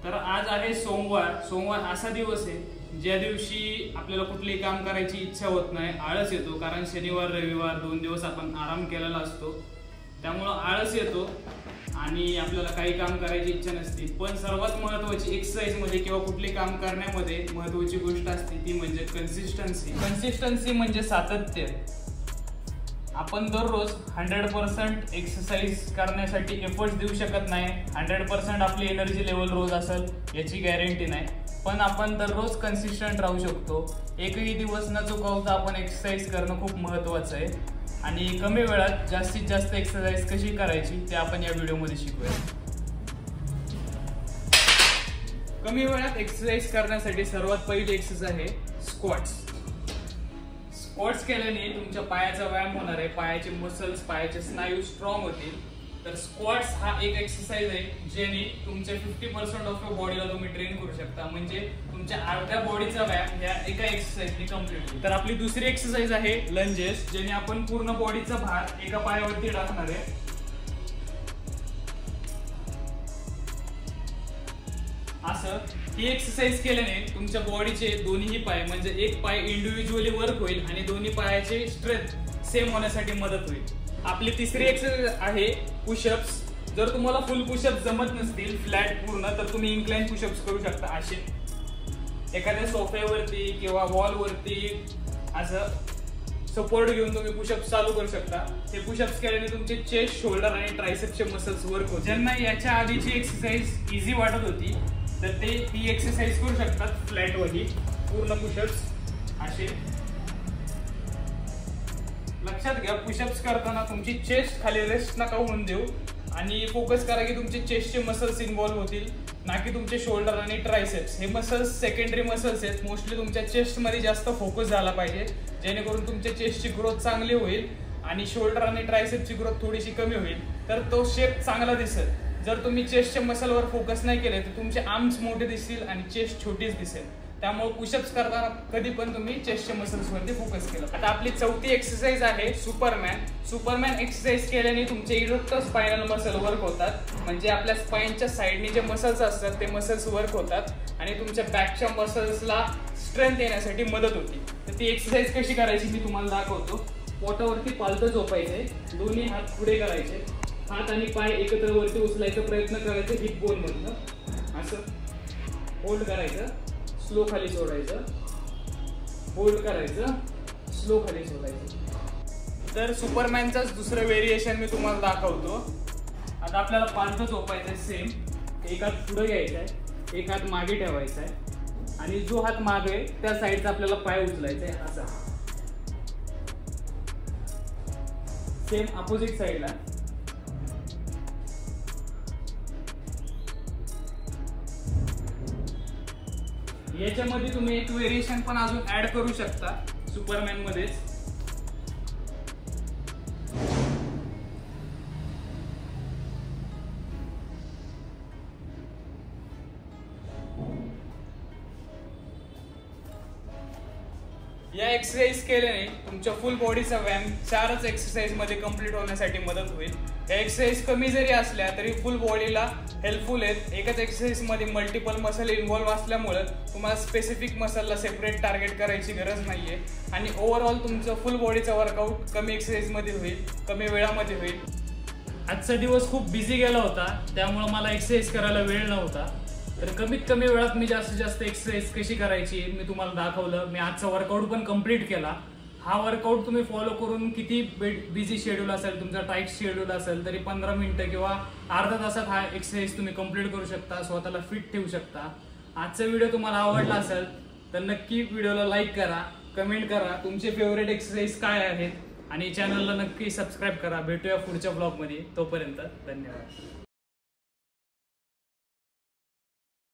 तर आज आहे सोमवार. सोमवार असा दिवस आहे ज्या दिवशी आपल्याला कुठलेही काम करायची इच्छा होत नाही, आळस येतो. कारण शनिवार रविवार 2 दिवस आपण आराम केलेला असतो, त्यामुळं आळस येतो आणि आपल्याला काही काम करायची इच्छा नसते. पण सर्वात महत्त्वाची एक्सरसाइज मध्ये किंवा कुठले काम करण्यामध्ये महत्त्वाची गोष्ट असते ती म्हणजे कन्सिस्टन्सी. कन्सिस्टन्सी म्हणजे सातत्य. आपण दररोज 100% एक्सरसाइज करण्यासाठी एफर्ट्स देऊ शकत नाही. 100% आपली एनर्जी लेवल रोज असेल याची गॅरंटी नाही, पण आपण दररोज कन्सिस्टंट राहू शकतो. एकही दिवस न चुकवता आपण एक्सरसाइज करणं खूप महत्त्वाचं आहे. आणि कमी वेळात जास्तीत जास्त एक्सरसाइज कशी करायची ते आपण या व्हिडिओमध्ये शिकूया. कमी वेळात एक्सरसाइज करण्यासाठी सर्वात पहिली एक्सरसाइज आहे स्क्वॉट्स. स्क्वॉट्स केल्याने तुमच्या पायाचा व्यायाम होणार आहे, पायाचे मसल्स, पायाचे स्नायू स्ट्रॉंग होतील. तर स्क्वॉट्स हा एक एक्सरसाइज आहे ज्याने तुमच्या 50% ऑफ युअर बॉडीला तुम्ही ट्रेन करू शकता. म्हणजे तुमच्या अर्ध्या बॉडीचा व्यायाम या एका एक्सरसाइजने कंप्लीट होईल. तर आपली दुसरी एक्सरसाइज आहे लंजेस, ज्याने आपण पूर्ण बॉडीचा भार एका पायावरती टाकणार आहे. असं ही एक्सरसाइज केल्याने तुमच्या बॉडीचे दोन्ही पाय म्हणजे एक पाय इंडिव्हिज्युअली वर्क होईल आणि दोन्ही पायाचे स्ट्रेंथ सेम होण्यासाठी मदत होईल. आपली तिसरी एक्सरसाइज आहे पुशअप्स. जर तुम्हाला फुल पुशअप जमत नसतील फ्लॅट पूर्ण, तर तुम्ही इन्क्लाइन पुशअप्स करू शकता. असे एखाद्या सोफ्यावरती किंवा वॉलवरती असं सपोर्ट घेऊन तुम्ही पुशअप्स चालू करू शकता. हे पुशअप्स केल्याने तुमचे चेस्ट, शोल्डर आणि ट्रायसेप्सचे मसल्स वर्क होतील. ज्यांना याच्या आधीची एक्सरसाइज इझी वाटत होती तर ते ही एक्सरसाइज करू शकतात फ्लॅटवरती पूर्ण पुशअप्स असे. लक्षात घ्या, पुशअप्स करताना तुमची चेस्ट खाली रेस्ट नका होऊन देऊ आणि फोकस करा की तुमचे चेस्टचे मसल्स इन्व्हॉल्व्ह होतील, ना की तुमचे शोल्डर आणि ट्रायसेप्स. हे मसल्स सेकंडरी मसल्स आहेत. मोस्टली तुमच्या चेस्टमध्ये जास्त फोकस झाला पाहिजे, जेणेकरून तुमच्या चेस्टची ग्रोथ चांगली होईल आणि शोल्डर आणि ट्रायसेप्सची ग्रोथ थोडीशी कमी होईल, तर तो शेप चांगला दिसेल. जर तुम्ही चेस्टच्या मसलवर फोकस नाही केले तर तुमचे आर्म्स मोठे दिसतील आणि चेस्ट छोटीच दिसेल. त्यामुळे पुशअप्स करताना कधी पण तुम्ही चेस्टच्या मसल्सवरती फोकस केलं. आता आपली चौथी एक्सरसाइज आहे सुपरमॅन. सुपरमॅन एक्सरसाइज केल्याने तुमचे इरेक्टर स्पायनल मसल वर्क होतात. म्हणजे आपल्या स्पाइनच्या साईडनी जे मसल्स असतात ते मसल्स वर्क होतात आणि तुमच्या बॅकच्या मसल्सला स्ट्रेंथ येण्यासाठी मदत होती. तर ती एक्सरसाइज कशी करायची मी तुम्हाला दाखवतो. पोटावरती पालथं झोपायचे, दोन्ही हात पुढे करायचे, हात आणि पाय एकत्र वरती उचलायचा प्रयत्न करायचा हिप बोन मधनं. असं होल्ड करायचं, स्लो खाली सोडायचं, होल्ड करायचं, स्लो खाली सोडायचं. तर सुपरमॅनचाच दुसरं व्हेरिएशन मी तुम्हाला दाखवतो. आता आपल्याला पालथं झोपायचं आहे सेम. एक हात पुढे घ्यायचा आहे, एक हात मागे ठेवायचा आहे आणि जो हात मागे आहे त्या साईडचा आपल्याला पाय उचलायचा आहे. असा सेम अपोजिट साईडला. याच्यामध्ये तुम्ही एक व्हेरिएशन पण अजून ऍड करू शकता सुपरमॅन मध्येच. या एक्सरसाइज केल्याने तुमच्या फुल बॉडीचा व्यायाम 4च एक्सरसाइज मध्ये कंप्लीट होण्यासाठी मदत होईल. या एक्सरसाइज कमी जरी असल्या तरी फुल बॉडीला हेल्पफुल आहेत. एकाच एक्सरसाइज मध्ये मल्टिपल मसल इन्व्हॉल्व्ह असल्यामुळे तुम्हाला स्पेसिफिक मसलला सेपरेट टार्गेट करायची गरज नाहीये आणि ओव्हरऑल तुमचं फुल बॉडीचा वर्कआउट कमी एक्सरसाइज मध्ये होईल, कमी वेळामध्ये होईल. आजचा दिवस खूप बिझी गेला होता, त्यामुळे मला एक्सरसाइज करायला वेळ नव्हता. तर कमीत कमी वेळात मी जास्तीत जास्त एक्सरसाइज कशी करायची मी तुम्हाला दाखवलं. मी आजचा वर्कआउट पण कंप्लीट केला. हा वर्कआउट तुम्ही फॉलो करून किती बिझी शेड्यूल असेल, तुमचा टाईट शेड्यूल असेल तरी 15 मिनिटं किंवा अर्धा तासात हा एक्सरसाइज तुम्ही कंप्लीट करू शकता, स्वतःला फिट ठेवू शकता. आजचा व्हिडिओ तुम्हाला आवडला असेल तर नक्की व्हिडिओला लाईक करा, कमेंट करा तुमचे फेवरेट एक्सरसाइज काय आहेत आणि चॅनलला नक्की सबस्क्राईब करा. भेटूया पुढच्या ब्लॉगमध्ये. तोपर्यंत धन्यवाद.